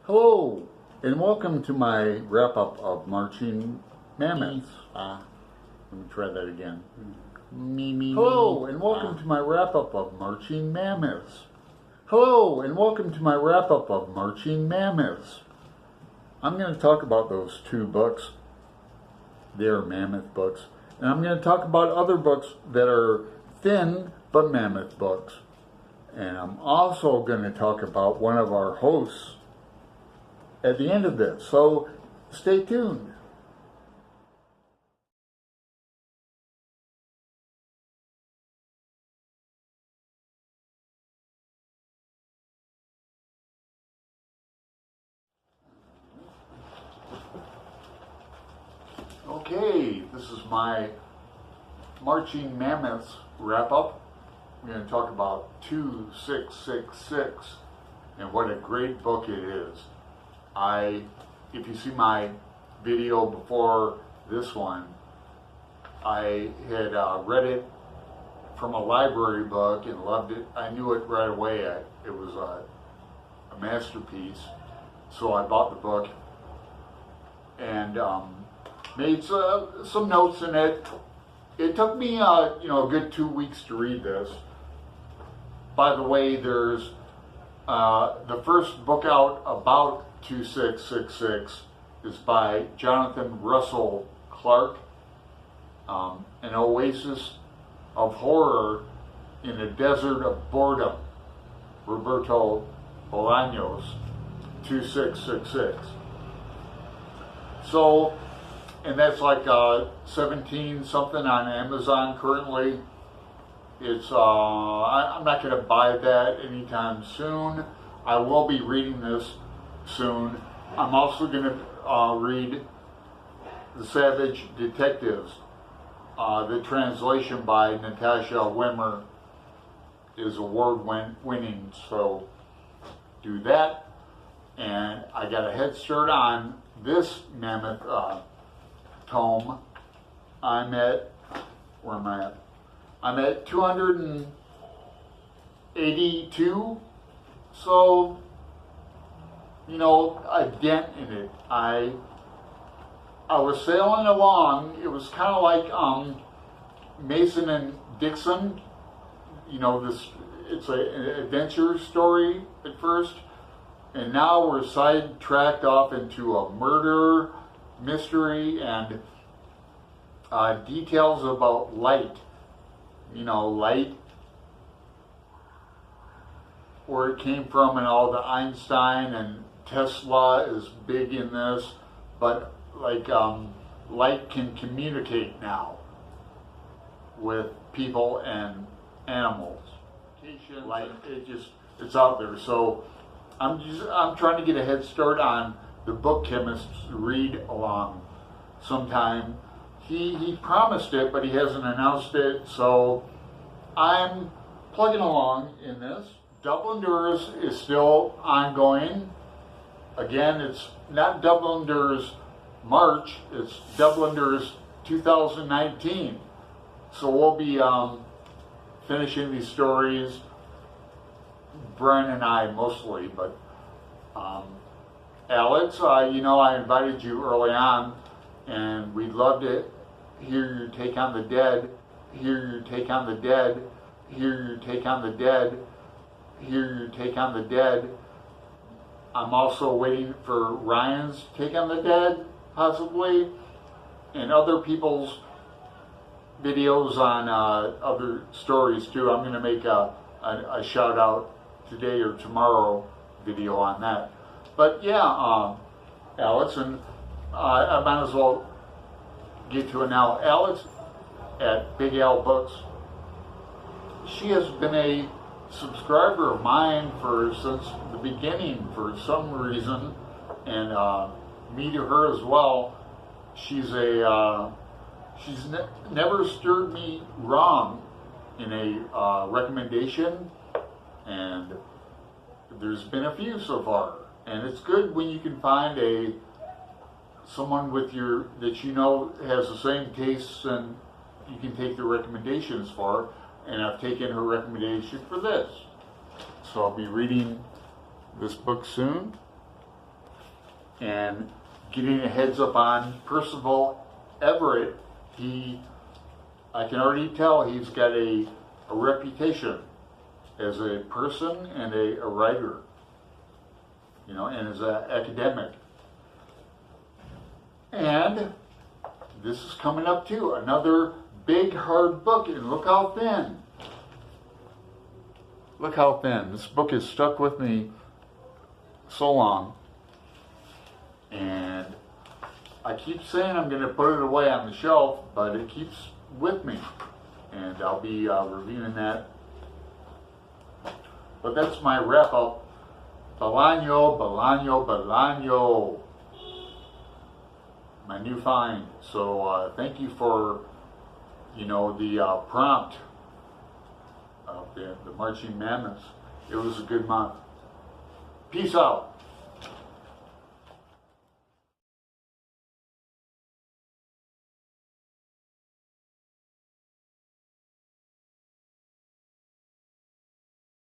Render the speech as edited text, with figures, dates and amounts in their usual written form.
Hello, and welcome to my wrap-up of Marching Mammoths. Let me try that again. Hello, and welcome to my wrap-up of Marching Mammoths. Hello, and welcome to my wrap-up of Marching Mammoths. I'm going to talk about those two books. They're mammoth books. And I'm going to talk about other books that are thin but mammoth books. And I'm also going to talk about one of our hosts at the end of this. So stay tuned. Okay, this is my Marching Mammoths wrap-up. We're going to talk about 2666 and what a great book it is. If you see my video before this one, I had read it from a library book and loved it. I knew it right away. It was a masterpiece. So I bought the book and made some notes in it. It took me a good 2 weeks to read this. By the way, there's the first book out about 2666 is by Jonathan Russell Clark, An Oasis of Horror in a Desert of Boredom, Roberto Bolaños, 2666. So, and that's like 17 something on Amazon currently. It's I'm not going to buy that anytime soon. I will be reading this soon. I'm also going to read The Savage Detectives. The translation by Natasha Wimmer is award-winning, so do that. And I got a head start on this mammoth tome. I'm at, where am I at? I'm at 282, so, a dent in it. I was sailing along. It was kind of like Mason and Dixon. It's an adventure story at first, and now we're sidetracked off into a murder mystery and details about light. Light, where it came from, and all the Einstein and Tesla is big in this, but light can communicate now with people and animals. Light, it's out there. So I'm trying to get a head start on the book chemist's read along sometime. He promised it, but he hasn't announced it, so I'm plugging along in this. Dubliners is still ongoing. Again, it's not Dubliners March, it's Dubliners 2019. So we'll be finishing these stories, Brian and I mostly, but Alex, I invited you early on, and we'd love to hear your take on the dead, hear your take on the dead, hear your take on the dead, hear your take on the dead. I'm also waiting for Ryan's take on the dead, possibly, and other people's videos on other stories too. I'm going to make a shout out today or tomorrow video on that. But yeah, Alex, and I might as well get to it now. Alex at Big Al Books, she has been a subscriber of mine since the beginning for some reason, and me to her as well. She's never steered me wrong in a recommendation, and there's been a few so far. And it's good when you can find someone that has the same tastes and you can take the recommendations for. And I've taken her recommendation for this. So I'll be reading this book soon. and getting a heads up on Percival Everett. I can already tell he's got a reputation as a person and a writer, you know, and as an academic. And this is coming up too, another big hard book, and look how thin. Look how thin. This book has stuck with me so long, and I keep saying I'm going to put it away on the shelf, but it keeps with me, and I'll be reviewing that. But that's my wrap up. Bolaño, Bolaño, Bolaño. My new find. So thank you for, you know, the prompt of the Marching Mammoths. It was a good month. Peace out.